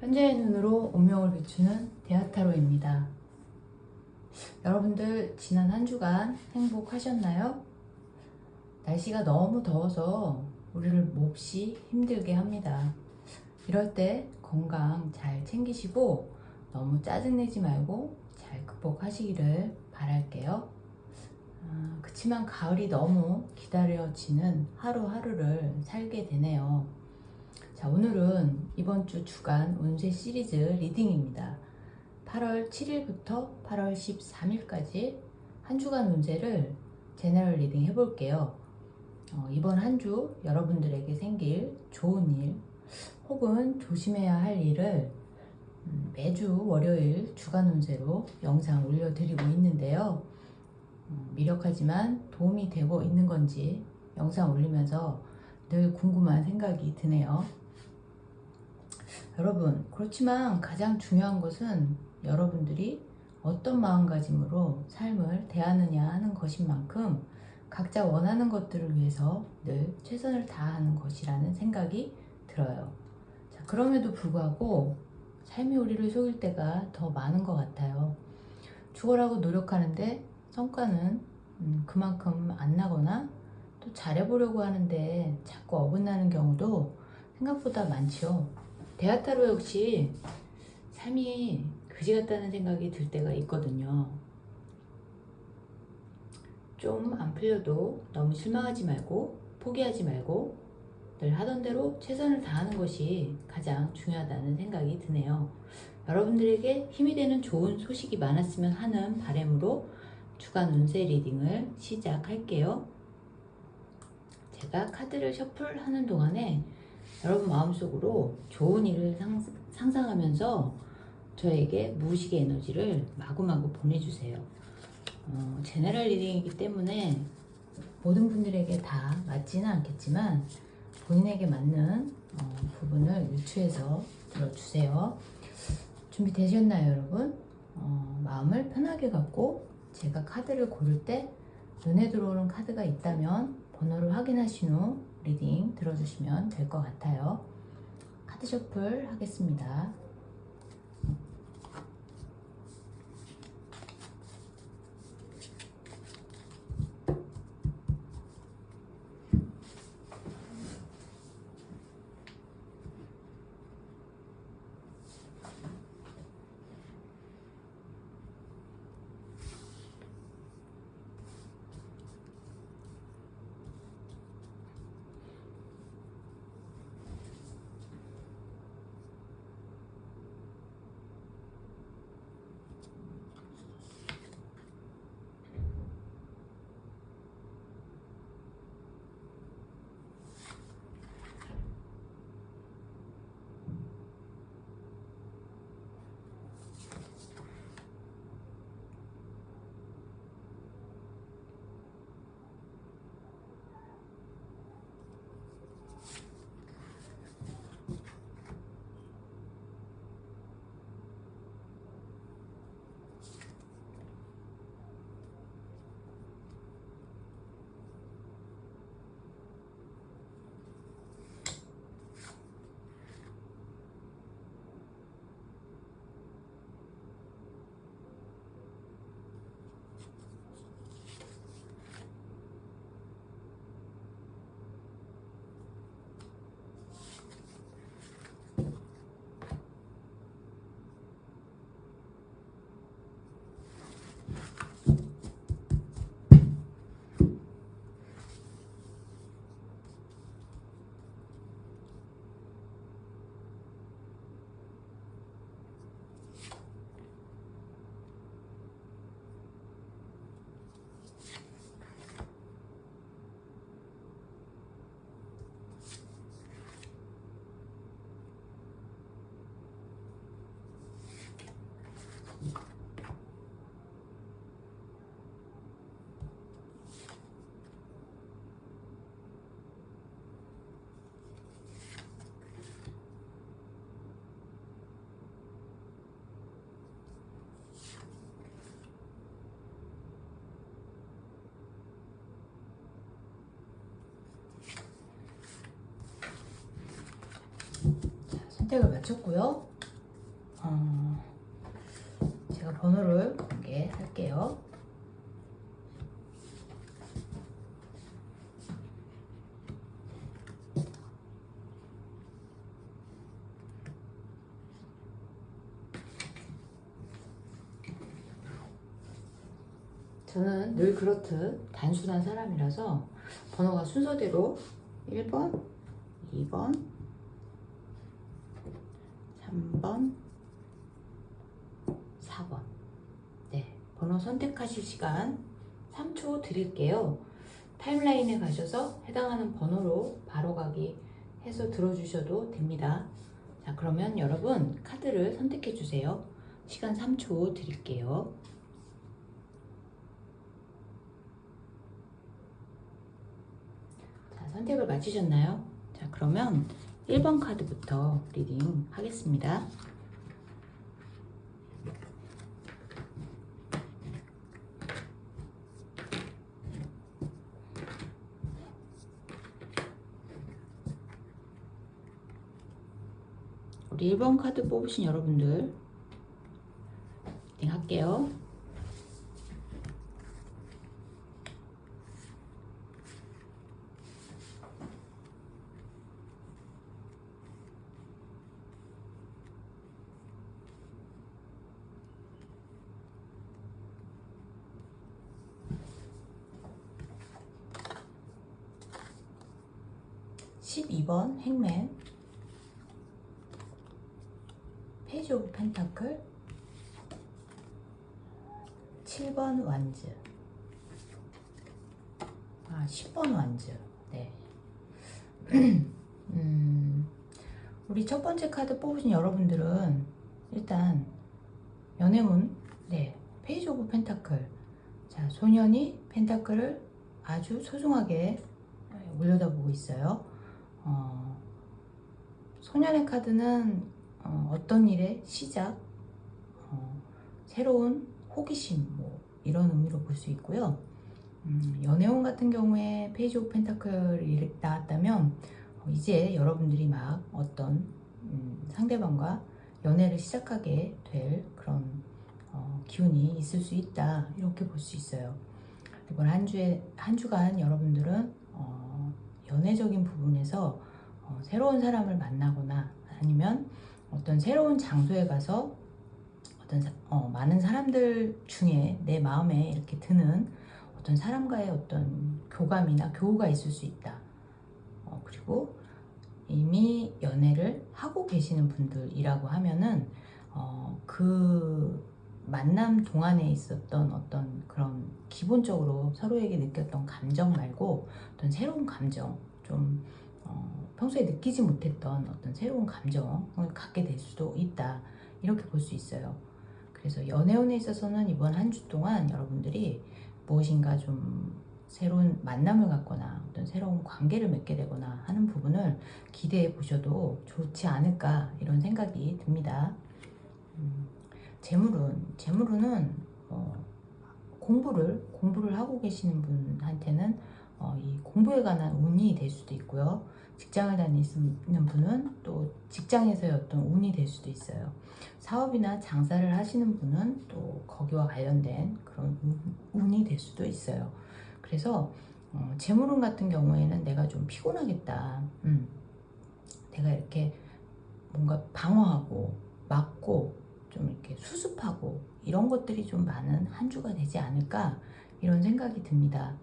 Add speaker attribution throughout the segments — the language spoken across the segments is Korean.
Speaker 1: 현재의 눈으로 운명을 비추는 대하타로입니다. 여러분들 지난 한 주간 행복하셨나요? 날씨가 너무 더워서 우리를 몹시 힘들게 합니다. 이럴 때 건강 잘 챙기시고 너무 짜증내지 말고 잘 극복하시기를 바랄게요. 그치만 가을이 너무 기다려지는 하루하루를 살게 되네요. 자, 오늘은 이번 주 주간 운세 시리즈 리딩입니다. 8월 7일부터 8월 13일까지 한 주간 운세를 제너럴 리딩 해볼게요. 이번 한 주 여러분들에게 생길 좋은 일 혹은 조심해야 할 일을 매주 월요일 주간 운세로 영상 올려드리고 있는데요. 미력하지만 도움이 되고 있는 건지 영상 올리면서 늘 궁금한 생각이 드네요. 여러분, 그렇지만 가장 중요한 것은 여러분들이 어떤 마음가짐으로 삶을 대하느냐 하는 것인 만큼 각자 원하는 것들을 위해서 늘 최선을 다하는 것이라는 생각이 들어요. 자, 그럼에도 불구하고 삶이 우리를 속일 때가 더 많은 것 같아요. 죽어라고 노력하는데 성과는 그만큼 안 나거나 또 잘해보려고 하는데 자꾸 어긋나는 경우도 생각보다 많죠. 대하타로 역시 삶이 그지 같다는 생각이 들 때가 있거든요. 좀 안 풀려도 너무 실망하지 말고 포기하지 말고 늘 하던 대로 최선을 다하는 것이 가장 중요하다는 생각이 드네요. 여러분들에게 힘이 되는 좋은 소식이 많았으면 하는 바람으로 주간 운세 리딩을 시작할게요. 제가 카드를 셔플하는 동안에 여러분 마음속으로 좋은 일을 상상하면서 저에게 무의식의 에너지를 마구마구 보내주세요. 제너럴 리딩이기 때문에 모든 분들에게 다 맞지는 않겠지만 본인에게 맞는 부분을 유추해서 들어주세요. 준비되셨나요, 여러분? 마음을 편하게 갖고 제가 카드를 고를 때 눈에 들어오는 카드가 있다면 번호를 확인하신 후 리딩 들어주시면 될 것 같아요. 카드 셔플 하겠습니다. 선택을 마쳤고요. 제가 번호를 공개할게요. 저는 늘 그렇듯 단순한 사람이라서 번호가 순서대로 1번, 2번, 3번, 4번. 네, 번호 선택하실 시간 3초 드릴게요. 타임라인에 가셔서 해당하는 번호로 바로 가기 해서 들어주셔도 됩니다. 자, 그러면 여러분 카드를 선택해 주세요. 시간 3초 드릴게요. 자, 선택을 마치셨나요? 자, 그러면 1번 카드부터 리딩 하겠습니다. 우리 1번 카드 뽑으신 여러분들 리딩 할게요. (12번) 행맨, 페이지 오브 펜타클, 7번 완즈, 10번 완즈. 네. 우리 첫 번째 카드 뽑으신 여러분들은 일단 연애운, 네, 페이지 오브 펜타클. 자, 소년이 펜타클을 아주 소중하게 올려다보고 있어요. 소년의 카드는 어떤 일의 시작, 새로운 호기심, 뭐 이런 의미로 볼 수 있고요. 연애운 같은 경우에 페이지 오브 펜타클이 나왔다면 이제 여러분들이 막 어떤 상대방과 연애를 시작하게 될 그런 기운이 있을 수 있다, 이렇게 볼 수 있어요. 이번 한 주간 여러분들은 연애적인 부분에서 새로운 사람을 만나거나 아니면 어떤 새로운 장소에 가서 어떤 많은 사람들 중에 내 마음에 이렇게 드는 어떤 사람과의 어떤 교감이나 교우가 있을 수 있다. 그리고 이미 연애를 하고 계시는 분들이라고 하면은 그 만남 동안에 있었던 어떤 그런 기본적으로 서로에게 느꼈던 감정 말고 어떤 새로운 감정, 좀 평소에 느끼지 못했던 어떤 새로운 감정을 갖게 될 수도 있다, 이렇게 볼 수 있어요. 그래서 연애운에 있어서는 이번 한 주 동안 여러분들이 무엇인가 좀 새로운 만남을 갖거나 어떤 새로운 관계를 맺게 되거나 하는 부분을 기대해 보셔도 좋지 않을까, 이런 생각이 듭니다. 재물운은 공부를 하고 계시는 분한테는 이 공부에 관한 운이 될 수도 있고요. 직장을 다니시는 분은 또 직장에서의 어떤 운이 될 수도 있어요. 사업이나 장사를 하시는 분은 또 거기와 관련된 그런 운이 될 수도 있어요. 그래서 재물운 같은 경우에는 내가 좀 피곤하겠다, 내가 이렇게 뭔가 방어하고 막고 좀 이렇게 수습하고 이런 것들이 좀 많은 한 주가 되지 않을까, 이런 생각이 듭니다.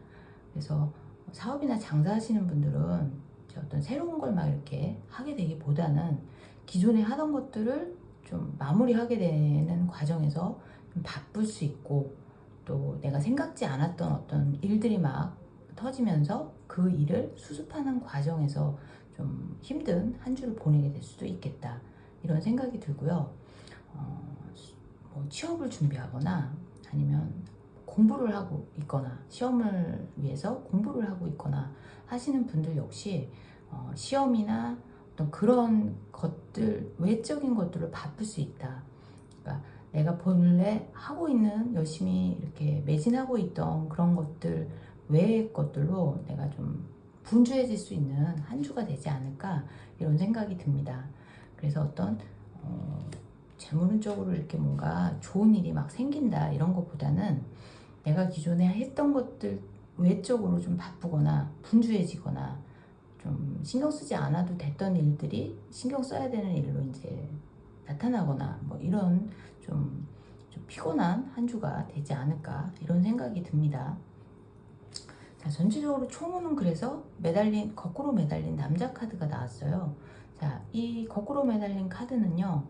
Speaker 1: 그래서 사업이나 장사하시는 분들은 어떤 새로운 걸 막 이렇게 하게 되기보다는 기존에 하던 것들을 좀 마무리하게 되는 과정에서 좀 바쁠 수 있고, 또 내가 생각지 않았던 어떤 일들이 막 터지면서 그 일을 수습하는 과정에서 좀 힘든 한 주를 보내게 될 수도 있겠다, 이런 생각이 들고요. 뭐 취업을 준비하거나 아니면 공부를 하고 있거나 시험을 위해서 공부를 하고 있거나 하시는 분들 역시 시험이나 어떤 그런 것들, 외적인 것들을 바쁠 수 있다. 그러니까 내가 본래 하고 있는, 열심히 이렇게 매진하고 있던 그런 것들 외의 것들로 내가 좀 분주해질 수 있는 한 주가 되지 않을까, 이런 생각이 듭니다. 그래서 어떤 재물운적으로 이렇게 뭔가 좋은 일이 막 생긴다 이런 것보다는 내가 기존에 했던 것들 외적으로 좀 바쁘거나 분주해지거나 좀 신경 쓰지 않아도 됐던 일들이 신경 써야 되는 일로 이제 나타나거나 뭐 이런 좀 피곤한 한 주가 되지 않을까 이런 생각이 듭니다. 자, 전체적으로 총우는 그래서 거꾸로 매달린 남자 카드가 나왔어요. 자, 이 거꾸로 매달린 카드는요,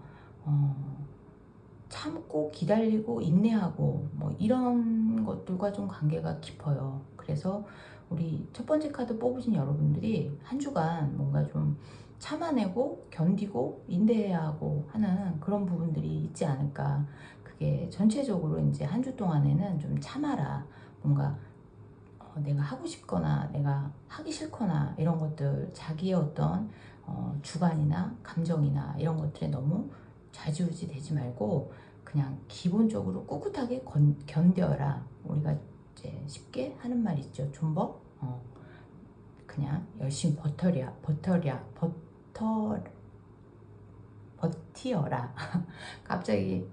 Speaker 1: 참고 기다리고 인내하고 뭐 이런 것들과 좀 관계가 깊어요. 그래서 우리 첫 번째 카드 뽑으신 여러분들이 한 주간 뭔가 좀 참아내고 견디고 인내해야 하고 하는 그런 부분들이 있지 않을까. 그게 전체적으로 이제 한 주 동안에는 좀 참아라. 뭔가 내가 하고 싶거나 내가 하기 싫거나 이런 것들 자기의 어떤 주관이나 감정이나 이런 것들에 너무 좌지우지 되지 말고 그냥 기본적으로 꿋꿋하게 견뎌라. 우리가 이제 쉽게 하는 말 있죠. 존버? 그냥 열심히 버티어라. 갑자기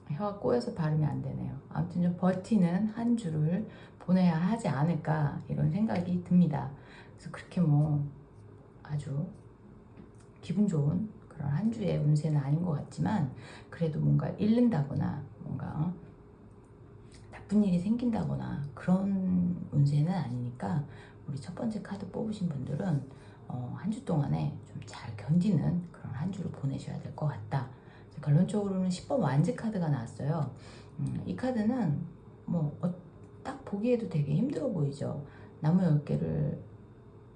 Speaker 1: 혀가 꼬여서 발음이 안 되네요. 아무튼 좀 버티는 한 주를 보내야 하지 않을까 이런 생각이 듭니다. 그래서 그렇게 뭐 아주 기분 좋은 그런 한 주의 운세는 아닌 것 같지만 그래도 뭔가 잃는다거나 뭔가 나쁜 일이 생긴다거나 그런 운세는 아니니까 우리 첫 번째 카드 뽑으신 분들은 한 주 동안에 좀 잘 견디는 그런 한 주를 보내셔야 될 것 같다. 결론적으로는 10번 완즈 카드가 나왔어요. 이 카드는 뭐 딱 보기에도 되게 힘들어 보이죠. 나무 10개를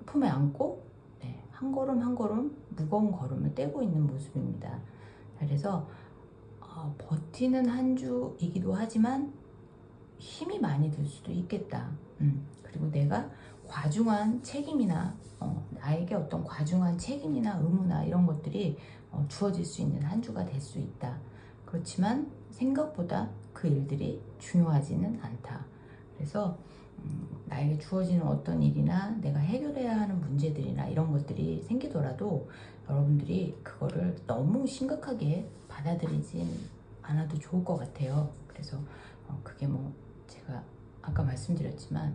Speaker 1: 품에 안고 네, 한 걸음 한 걸음 무거운 걸음을 떼고 있는 모습입니다. 그래서 버티는 한 주이기도 하지만 힘이 많이 들 수도 있겠다. 그리고 내가 과중한 책임이나 나에게 어떤 과중한 책임이나 의무나 이런 것들이 주어질 수 있는 한 주가 될 수 있다. 그렇지만 생각보다 그 일들이 중요하지는 않다. 그래서 나에게 주어지는 어떤 일이나 내가 해결해야 하는 문제들이나 이런 것들이 생기더라도 여러분들이 그거를 너무 심각하게 받아들이진 않아도 좋을 것 같아요. 그래서 그게 뭐 제가 아까 말씀드렸지만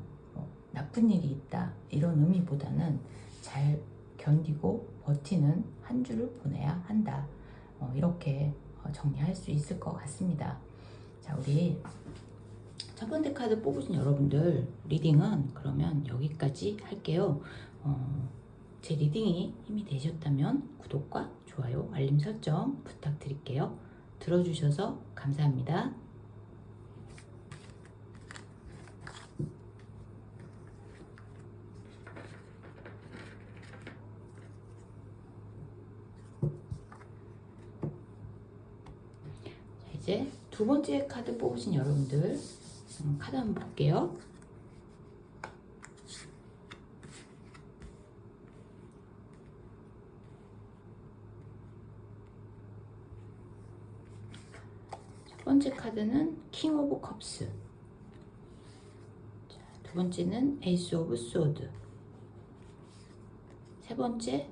Speaker 1: 나쁜 일이 있다 이런 의미보다는 잘 견디고 버티는 한 주를 보내야 한다. 이렇게 정리할 수 있을 것 같습니다. 자, 우리 첫 번째 카드 뽑으신 여러분들 리딩은 그러면 여기까지 할게요. 제 리딩이 힘이 되셨다면 구독과 좋아요, 알림 설정 부탁드릴게요. 들어주셔서 감사합니다. 이제 두 번째 카드 뽑으신 여러분들 카드 한번 볼게요. 첫 번째 카드는 킹 오브 컵스, 두 번째는 에이스 오브 소드, 세 번째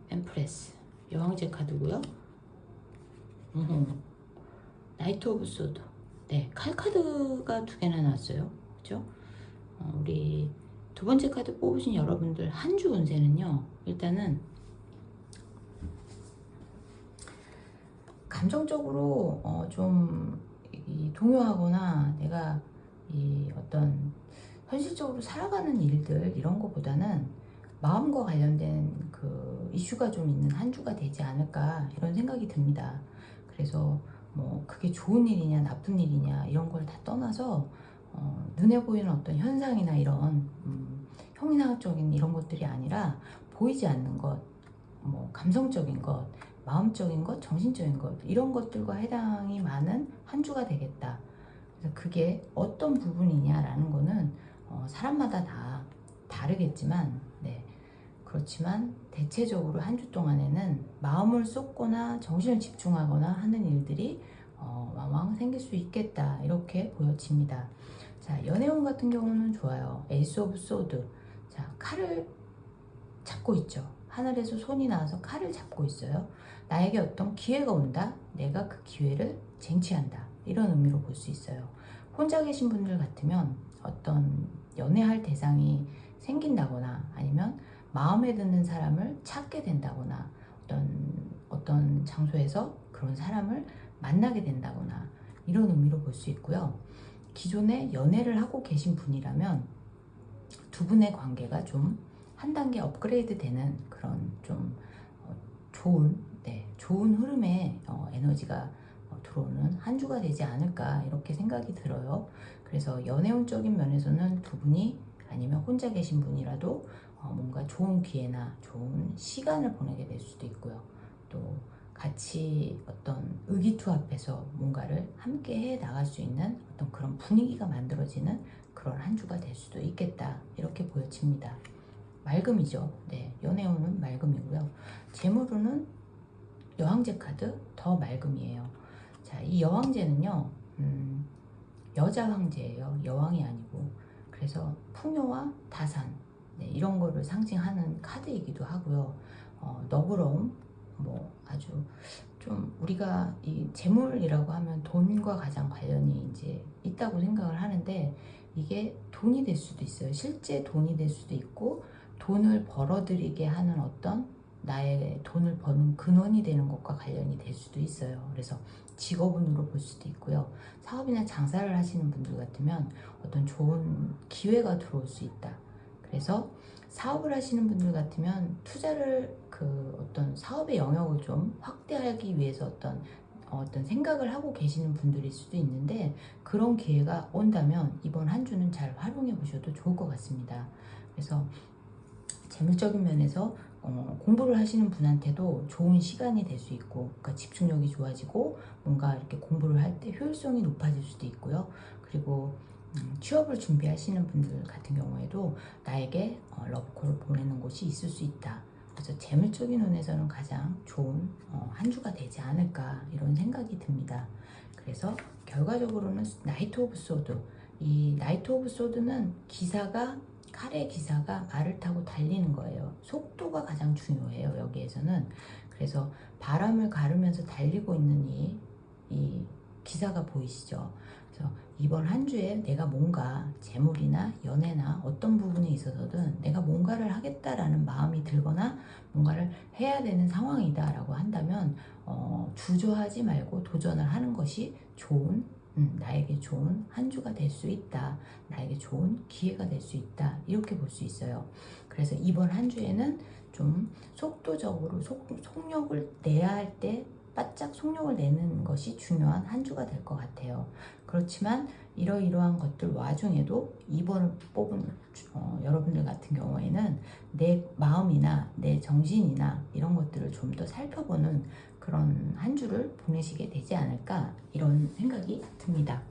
Speaker 1: 엠프레스 여왕제 카드고요. 나이트 오브 소드. 네, 칼 카드가 두 개나 나왔어요. 그죠? 우리 두 번째 카드 뽑으신 여러분들 한 주 운세는요. 일단은 감정적으로 좀 동요하거나 내가 이 어떤 현실적으로 살아가는 일들 이런 거보다는 마음과 관련된 그 이슈가 좀 있는 한 주가 되지 않을까 이런 생각이 듭니다. 그래서 뭐 그게 좋은 일이냐 나쁜 일이냐 이런 걸 다 떠나서 눈에 보이는 어떤 현상이나 이런 형이상학적인 이런 것들이 아니라 보이지 않는 것, 뭐 감성적인 것, 마음적인 것, 정신적인 것 이런 것들과 해당이 많은 한 주가 되겠다. 그래서 그게 어떤 부분이냐라는 거는 사람마다 다 다르겠지만 네. 그렇지만 대체적으로 한 주 동안에는 마음을 쏟거나 정신을 집중하거나 하는 일들이 왕왕 생길 수 있겠다 이렇게 보여집니다. 자, 연애운 같은 경우는 좋아요. 에이스 오브 소드. 자, 칼을 잡고 있죠. 하늘에서 손이 나와서 칼을 잡고 있어요. 나에게 어떤 기회가 온다. 내가 그 기회를 쟁취한다. 이런 의미로 볼 수 있어요. 혼자 계신 분들 같으면 어떤 연애할 대상이 생긴다거나 아니면 마음에 드는 사람을 찾게 된다거나 어떤 장소에서 그런 사람을 만나게 된다거나 이런 의미로 볼 수 있고요. 기존에 연애를 하고 계신 분이라면 두 분의 관계가 좀 한 단계 업그레이드 되는 그런 좀 좋은 흐름의 에너지가 들어오는 한 주가 되지 않을까 이렇게 생각이 들어요. 그래서 연애운적인 면에서는 두 분이 아니면 혼자 계신 분이라도 뭔가 좋은 기회나 좋은 시간을 보내게 될 수도 있고요. 또 같이 어떤 의기투합해서 뭔가를 함께 해 나갈 수 있는 어떤 그런 분위기가 만들어지는 그런 한 주가 될 수도 있겠다 이렇게 보여집니다. 맑음이죠. 네, 연애운은 맑음이고요. 재물운은 여왕제 카드 더 맑음이에요. 자, 이 여왕제는요, 여자 황제예요. 여왕이 아니고. 그래서 풍요와 다산, 네, 이런 거를 상징하는 카드이기도 하고요. 너그러움, 뭐 아주 좀 우리가 이 재물이라고 하면 돈과 가장 관련이 이제 있다고 생각을 하는데 이게 돈이 될 수도 있어요. 실제 돈이 될 수도 있고 돈을 벌어들이게 하는 어떤 나의 돈을 버는 근원이 되는 것과 관련이 될 수도 있어요. 그래서 직업운으로 볼 수도 있고요. 사업이나 장사를 하시는 분들 같으면 어떤 좋은 기회가 들어올 수 있다. 그래서 사업을 하시는 분들 같으면 투자를 어떤 사업의 영역을 좀 확대하기 위해서 어떤 생각을 하고 계시는 분들일 수도 있는데 그런 기회가 온다면 이번 한 주는 잘 활용해 보셔도 좋을 것 같습니다. 그래서 재물적인 면에서 공부를 하시는 분한테도 좋은 시간이 될 수 있고 그러니까 집중력이 좋아지고 뭔가 이렇게 공부를 할 때 효율성이 높아질 수도 있고요. 그리고 취업을 준비하시는 분들 같은 경우에도 나에게 러브콜을 보내는 곳이 있을 수 있다. 그래서 재물적인 면에서는 가장 좋은 한 주가 되지 않을까 이런 생각이 듭니다. 그래서 결과적으로는 나이트 오브 소드, 이 나이트 오브 소드는 칼의 기사가 말을 타고 달리는 거예요. 속도가 가장 중요해요, 여기에서는. 그래서 바람을 가르면서 달리고 있는 이 기사가 보이시죠? 그래서 이번 한 주에 내가 뭔가 재물이나 연애나 어떤 부분에 있어서든 내가 뭔가를 하겠다라는 마음이 들거나 뭔가를 해야 되는 상황이다라고 한다면 주저하지 말고 도전을 하는 것이 나에게 좋은 한 주가 될 수 있다. 나에게 좋은 기회가 될 수 있다. 이렇게 볼 수 있어요. 그래서 이번 한 주에는 좀 속도적으로 속력을 내야 할 때 바짝 속력을 내는 것이 중요한 한 주가 될 것 같아요. 그렇지만 이러이러한 것들 와중에도 2번을 뽑은 여러분들 같은 경우에는 내 마음이나 내 정신이나 이런 것들을 좀 더 살펴보는 그런 한 주를 보내시게 되지 않을까 이런 생각이 듭니다.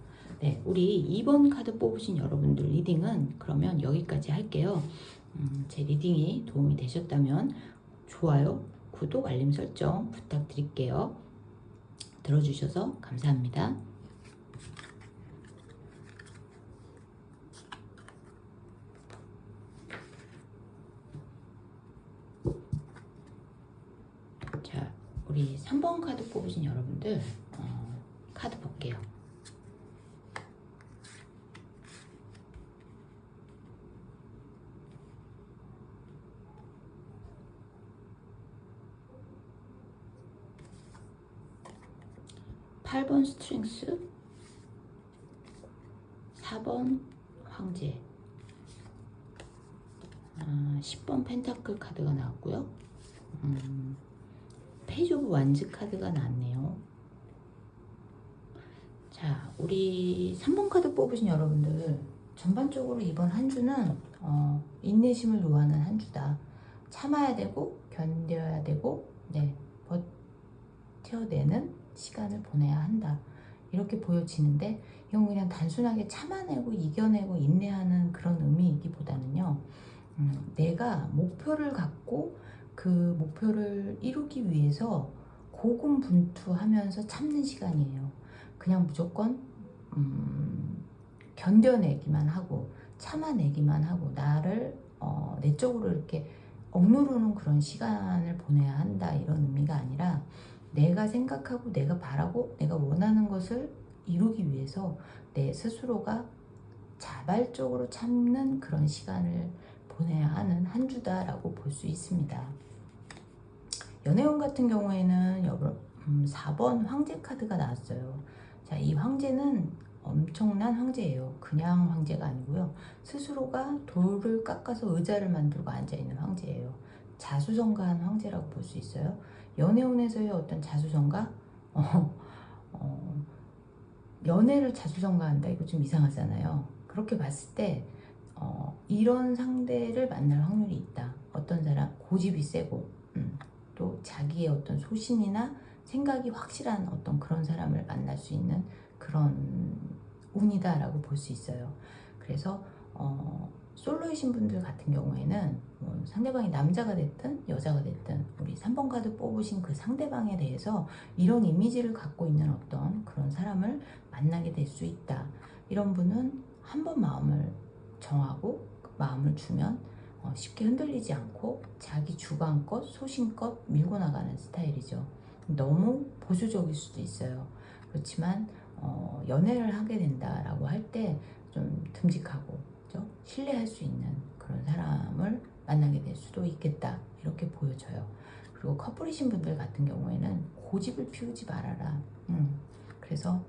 Speaker 1: 네, 우리 2번 카드 뽑으신 여러분들 리딩은 그러면 여기까지 할게요. 제 리딩이 도움이 되셨다면 좋아요, 구독, 알림 설정 부탁드릴게요. 들어주셔서 감사합니다. 자, 우리 3번 카드 뽑으신 여러분들 카드 볼게요. (8번) 스트렝스, 4번 황제, 10번 펜타클 카드가 나왔고요. 페이지 오브 완즈 카드가 나왔네요. 자, 우리 3번 카드 뽑으신 여러분들 전반적으로 이번 한 주는 인내심을 요하는 한 주다. 참아야 되고 견뎌야 되고 버텨내는 시간을 보내야 한다. 이렇게 보여지는데 이건 그냥 단순하게 참아내고 이겨내고 인내하는 그런 의미이기보다는요. 내가 목표를 갖고 그 목표를 이루기 위해서 고군분투하면서 참는 시간이에요. 그냥 무조건 견뎌내기만 하고 참아내기만 하고 나를 내적으로 이렇게 억누르는 그런 시간을 보내야 한다 이런 의미가 아니라 내가 생각하고 내가 바라고 내가 원하는 것을 이루기 위해서 내 스스로가 자발적으로 참는 그런 시간을 보내야 하는 한 주다라고 볼 수 있습니다. 연애운 같은 경우에는 4번 황제 카드가 나왔어요. 자, 이 황제는 엄청난 황제예요. 그냥 황제가 아니고요. 스스로가 돌을 깎아서 의자를 만들고 앉아있는 황제예요. 자수성가한 황제라고 볼 수 있어요. 연애운에서의 어떤 자수성가? 연애를 자수성가한다. 이거 좀 이상하잖아요. 그렇게 봤을 때 이런 상대를 만날 확률이 있다. 어떤 사람 고집이 세고 또 자기의 어떤 소신이나 생각이 확실한 어떤 그런 사람을 만날 수 있는 그런 운이다라고 볼 수 있어요. 그래서 솔로이신 분들 같은 경우에는 뭐 상대방이 남자가 됐든 여자가 됐든 우리 3번 카드 뽑으신 그 상대방에 대해서 이런 이미지를 갖고 있는 어떤 그런 사람을 만나게 될 수 있다. 이런 분은 한번 마음을 정하고 마음을 주면 쉽게 흔들리지 않고 자기 주관껏 소신껏 밀고 나가는 스타일이죠. 너무 보수적일 수도 있어요. 그렇지만 연애를 하게 된다라고 할 때 좀 듬직하고 그렇죠? 신뢰할 수 있는 그런 사람을 만나게 될 수도 있겠다 이렇게 보여져요. 그리고 커플이신 분들 같은 경우에는 고집을 피우지 말아라. 그래서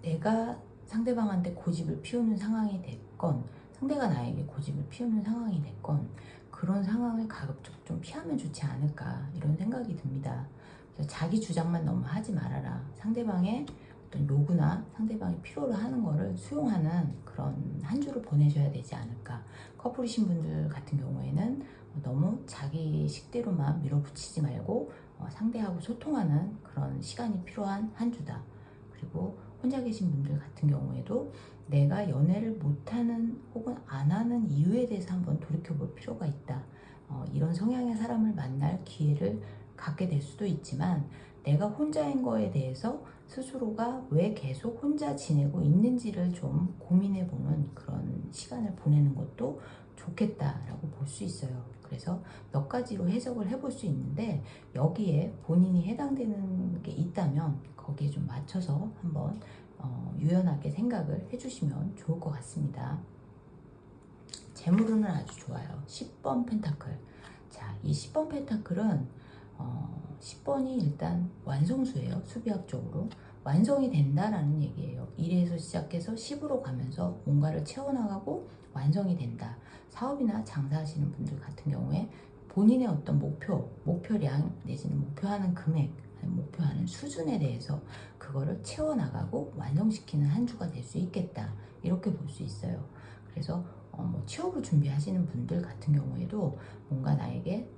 Speaker 1: 내가 상대방한테 고집을 피우는 상황이 됐건 상대가 나에게 고집을 피우는 상황이 됐건 그런 상황을 가급적 좀 피하면 좋지 않을까 이런 생각이 듭니다. 그래서 자기 주장만 너무 하지 말아라. 상대방의 어떤 요구나 상대방이 필요로 하는 거를 수용하는 그런 한 주를 보내셔야 되지 않을까. 커플이신 분들 같은 경우에는 너무 자기 식대로만 밀어붙이지 말고 상대하고 소통하는 그런 시간이 필요한 한 주다. 그리고 혼자 계신 분들 같은 경우에도 내가 연애를 못하는 혹은 안 하는 이유에 대해서 한번 돌이켜볼 필요가 있다. 이런 성향의 사람을 만날 기회를 갖게 될 수도 있지만 내가 혼자인 거에 대해서 스스로가 왜 계속 혼자 지내고 있는지를 좀 고민해보는 그런 시간을 보내는 것도 좋겠다라고 볼 수 있어요. 그래서 몇 가지로 해석을 해볼 수 있는데 여기에 본인이 해당되는 게 있다면 거기에 좀 맞춰서 한번 유연하게 생각을 해주시면 좋을 것 같습니다. 재물운은 아주 좋아요. 10번 펜타클. 자, 이 10번 펜타클은 10번이 일단 완성수예요. 수비학적으로. 완성이 된다라는 얘기예요. 1에서 시작해서 10으로 가면서 뭔가를 채워나가고 완성이 된다. 사업이나 장사하시는 분들 같은 경우에 본인의 어떤 목표량 내지는 목표하는 금액, 목표하는 수준에 대해서 그거를 채워나가고 완성시키는 한 주가 될 수 있겠다. 이렇게 볼 수 있어요. 그래서 뭐 취업을 준비하시는 분들 같은 경우에도 뭔가 나에게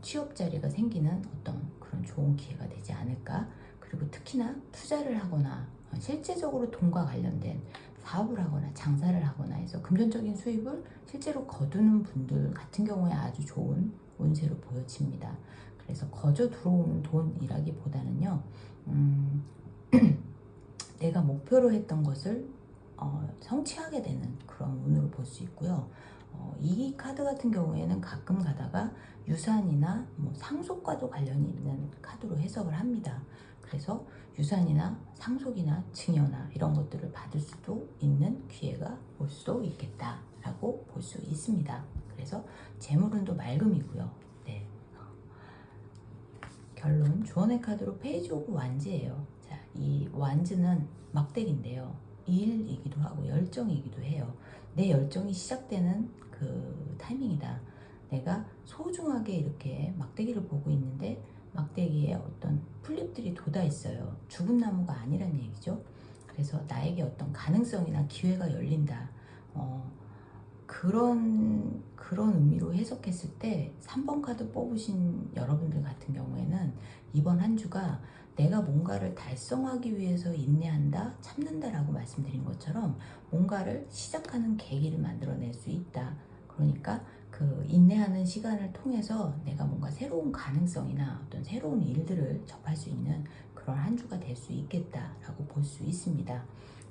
Speaker 1: 취업 자리가 생기는 어떤 그런 좋은 기회가 되지 않을까. 그리고 특히나 투자를 하거나 실제적으로 돈과 관련된 사업을 하거나 장사를 하거나 해서 금전적인 수입을 실제로 거두는 분들 같은 경우에 아주 좋은 운세로 보여집니다. 그래서 거저 들어오는 돈이라기보다는요, 내가 목표로 했던 것을 성취하게 되는 그런 운으로 볼 수 있고요. 이 카드 같은 경우에는 가끔 가다가 유산이나 뭐 상속과도 관련이 있는 카드로 해석을 합니다. 그래서 유산이나 상속이나 증여나 이런 것들을 받을 수도 있는 기회가 올 수도 있겠다라고 볼 수 있습니다. 그래서 재물운도 맑음이고요. 네. 결론 주원의 카드로 페이지 오브 완즈예요. 자, 이 완즈는 막대기인데요. 일이기도 하고 열정이기도 해요. 내 열정이 시작되는 그 타이밍이다. 내가 소중하게 이렇게 막대기를 보고 있는데 막대기에 어떤 풀잎들이 돋아 있어요. 죽은 나무가 아니란 얘기죠. 그래서 나에게 어떤 가능성이나 기회가 열린다. 그런 의미로 해석했을 때 3번 카드 뽑으신 여러분들 같은 경우에는 이번 한 주가 내가 뭔가를 달성하기 위해서 인내한다, 참는다라고 말씀드린 것처럼 뭔가를 시작하는 계기를 만들어낼 수 있다. 그러니까 그 인내하는 시간을 통해서 내가 뭔가 새로운 가능성이나 어떤 새로운 일들을 접할 수 있는 그런 한 주가 될 수 있겠다라고 볼 수 있습니다.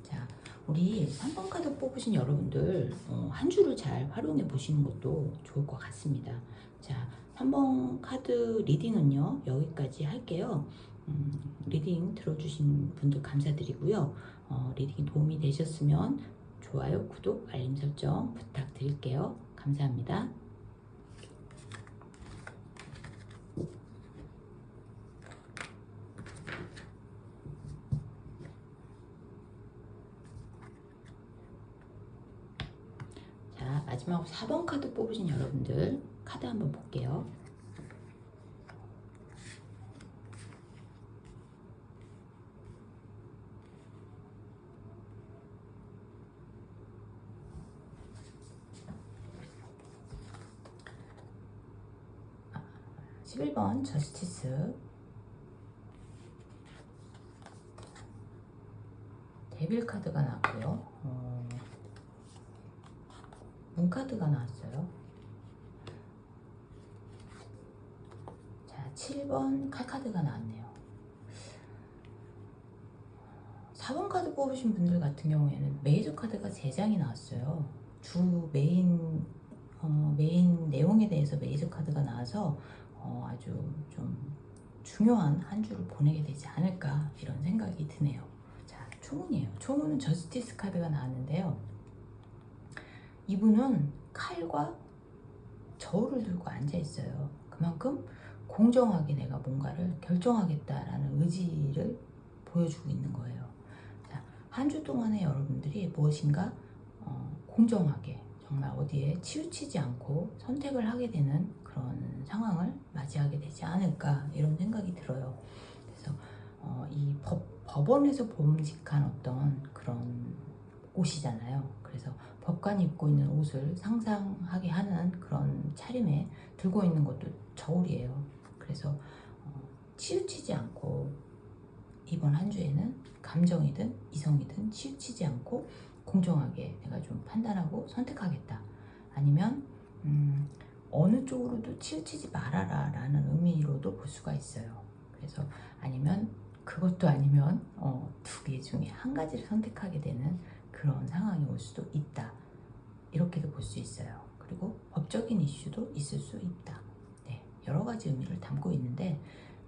Speaker 1: 자, 우리 3번 카드 뽑으신 여러분들 한 주를 잘 활용해 보시는 것도 좋을 것 같습니다. 자, 3번 카드 리딩은요 여기까지 할게요. 리딩 들어주신 분들 감사드리고요. 리딩이 도움이 되셨으면 좋아요, 구독, 알림 설정 부탁드릴게요. 감사합니다. 자, 마지막 4번 카드 뽑으신 여러분들 카드 한번 볼게요. 아, 11번 저스티스, 데빌 카드가 나왔고요. 문 카드가 나왔어요. 자, 7번 칼 카드가 나왔네요. 4번 카드 뽑으신 분들 같은 경우에는 메이저 카드가 3장이 나왔어요. 주 메인 내용에 대해서 메이저 카드가 나와서 아주 좀 중요한 한 주를 보내게 되지 않을까 이런 생각이 드네요. 자, 초문이에요. 초문은 저스티스 카드가 나왔는데요. 이분은 칼과 저울을 들고 앉아 있어요. 그만큼 공정하게 내가 뭔가를 결정하겠다라는 의지를 보여주고 있는 거예요. 자, 한 주 동안에 여러분들이 무엇인가 공정하게 정말 어디에 치우치지 않고 선택을 하게 되는 그런 상황을 맞이하게 되지 않을까 이런 생각이 들어요. 그래서 이 법원에서 범직한 어떤 그런 옷이잖아요. 그래서 법관이 입고 있는 옷을 상상하게 하는 그런 차림에 들고 있는 것도 저울이에요. 그래서 치우치지 않고 이번 한 주에는 감정이든 이성이든 치우치지 않고 공정하게 내가 좀 판단하고 선택하겠다. 아니면 어느 쪽으로도 치우치지 말아라 라는 의미로도 볼 수가 있어요. 그래서 아니면 그것도 아니면 2개 중에 한 가지를 선택하게 되는 그런 상황이 올 수도 있다. 이렇게도 볼 수 있어요. 그리고 법적인 이슈도 있을 수 있다. 네, 여러 가지 의미를 담고 있는데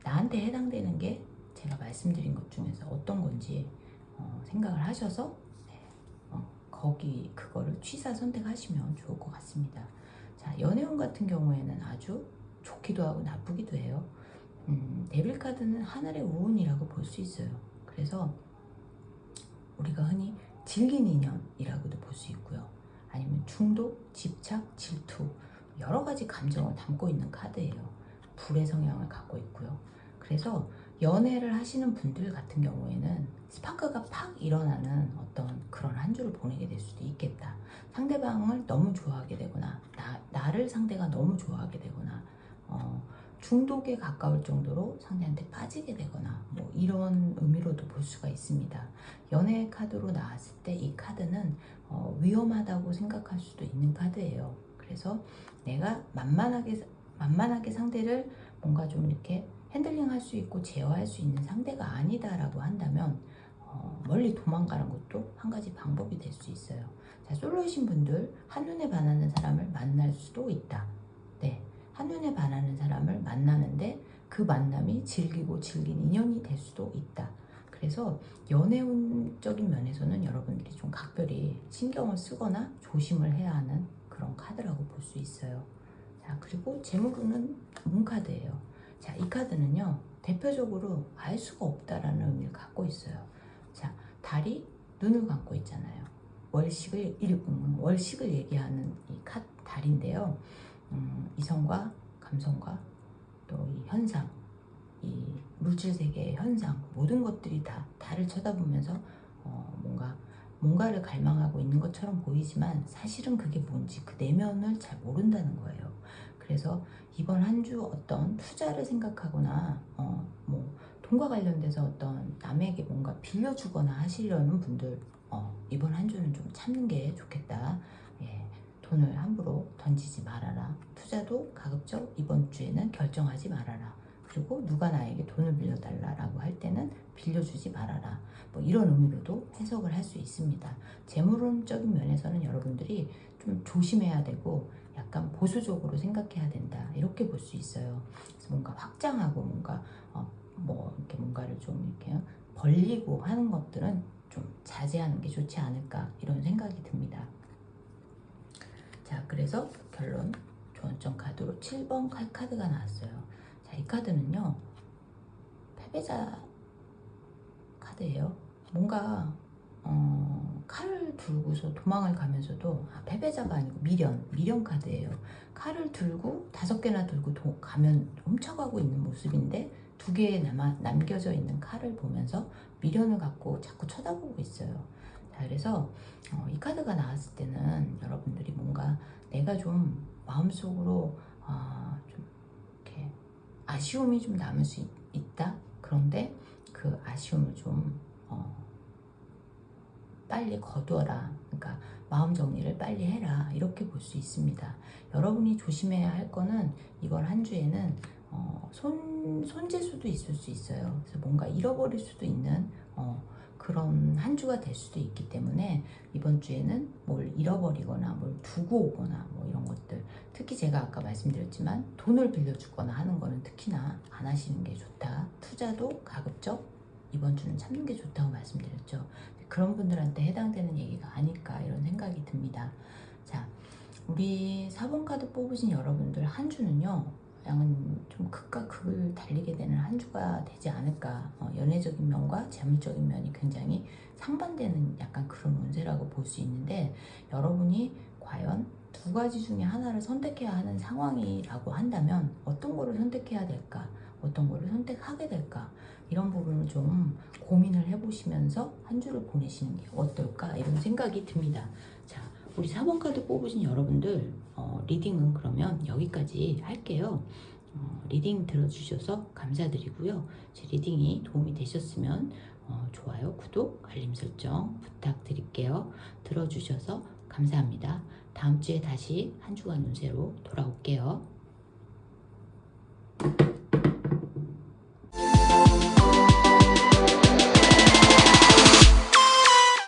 Speaker 1: 나한테 해당되는 게 제가 말씀드린 것 중에서 어떤 건지 생각을 하셔서 그거를 취사 선택하시면 좋을 것 같습니다. 자, 연애운 같은 경우에는 아주 좋기도 하고 나쁘기도 해요. 데빌 카드는 하늘의 우운이라고 볼 수 있어요. 그래서 우리가 흔히 질긴 인연이라고도 볼 수 있고요. 아니면 중독, 집착, 질투 여러 가지 감정을 담고 있는 카드예요. 불의 성향을 갖고 있고요. 그래서 연애를 하시는 분들 같은 경우에는 스파크가 팍 일어나는 어떤 그런 한 주를 보내게 될 수도 있겠다. 상대방을 너무 좋아하게 되거나 나를 상대가 너무 좋아하게 되거나 중독에 가까울 정도로 상대한테 빠지게 되거나 뭐 이런 의미로도 볼 수가 있습니다. 연애 카드로 나왔을 때 이 카드는 위험하다고 생각할 수도 있는 카드예요. 그래서 내가 만만하게 상대를 뭔가 좀 이렇게 핸들링 할 수 있고 제어할 수 있는 상대가 아니다라고 한다면 멀리 도망가는 것도 한 가지 방법이 될 수 있어요. 자, 솔로이신 분들 한눈에 반하는 사람을 만날 수도 있다. 네, 한눈에 반하는 사람을 만나는데 그 만남이 질긴 인연이 될 수도 있다. 그래서 연애운적인 면에서는 여러분들이 좀 각별히 신경을 쓰거나 조심을 해야 하는 그런 카드라고 볼 수 있어요. 자, 그리고 재물운은 문카드예요. 자, 이 카드는요 대표적으로 알 수가 없다라는 의미를 갖고 있어요. 자, 달이 눈을 감고 있잖아요. 월식을 얘기하는 이 달인데요. 이성과 감성과 또 이 현상, 이 물질 세계의 현상 모든 것들이 다 달을 쳐다보면서 뭔가를 갈망하고 있는 것처럼 보이지만 사실은 그게 뭔지 그 내면을 잘 모른다는 거예요. 그래서 이번 한 주 어떤 투자를 생각하거나 뭐 돈과 관련돼서 어떤 남에게 뭔가 빌려주거나 하시려는 분들 이번 한 주는 좀 참는 게 좋겠다. 예, 돈을 함부로 던지지 말아라. 투자도 가급적 이번 주에는 결정하지 말아라. 그리고 누가 나에게 돈을 빌려달라고 할 때는 빌려주지 말아라. 뭐 이런 의미로도 해석을 할 수 있습니다. 재물론적인 면에서는 여러분들이 좀 조심해야 되고 약간 보수적으로 생각해야 된다. 이렇게 볼 수 있어요. 그래서 뭔가 확장하고 뭔가 뭐 이렇게 뭔가를 좀 이렇게 벌리고 하는 것들은 좀 자제하는 게 좋지 않을까 이런 생각이 듭니다. 자, 그래서 결론 조언점 카드로 7번 카드가 나왔어요. 자, 이 카드는요 패배자 카드예요. 뭔가 칼을 들고서 도망을 가면서도 패배자가 아니고 미련 카드예요. 칼을 들고 5개나 들고 가면 훔쳐가고 있는 모습인데 2개 남겨져 있는 칼을 보면서 미련을 갖고 자꾸 쳐다보고 있어요. 자, 그래서 이 카드가 나왔을 때는 여러분들이 뭔가 내가 좀 마음속으로 좀 이렇게 아쉬움이 좀 남을 수 있다. 그런데 그 아쉬움을 좀 빨리 거두어라. 그러니까 마음 정리를 빨리 해라. 이렇게 볼 수 있습니다. 여러분이 조심해야 할 거는 이번 한 주에는 손재수도 있을 수 있어요. 그래서 뭔가 잃어버릴 수도 있는 그런 한 주가 될 수도 있기 때문에 이번 주에는 뭘 잃어버리거나 뭘 두고 오거나 뭐 이런 것들, 특히 제가 아까 말씀드렸지만 돈을 빌려주거나 하는 거는 특히나 안 하시는 게 좋다. 투자도 가급적 이번 주는 참는 게 좋다고 말씀드렸죠. 그런 분들한테 해당되는 얘기가 아닐까 이런 생각이 듭니다. 자, 우리 4번 카드 뽑으신 여러분들 한 주는요 양은 좀 극과 극을 달리게 되는 한 주가 되지 않을까. 연애적인 면과 재물적인 면이 굉장히 상반되는 약간 그런 운세라고 볼 수 있는데, 여러분이 과연 2가지 중에 하나를 선택해야 하는 상황이라고 한다면 어떤 거를 선택해야 될까, 어떤 거를 선택하게 될까, 이런 부분을 좀 고민을 해보시면서 한 주를 보내시는 게 어떨까 이런 생각이 듭니다. 자, 우리 4번 카드 뽑으신 여러분들 리딩은 그러면 여기까지 할게요. 리딩 들어주셔서 감사드리고요. 제 리딩이 도움이 되셨으면 좋아요, 구독, 알림 설정 부탁드릴게요. 들어주셔서 감사합니다. 다음 주에 다시 한 주간 운세로 돌아올게요.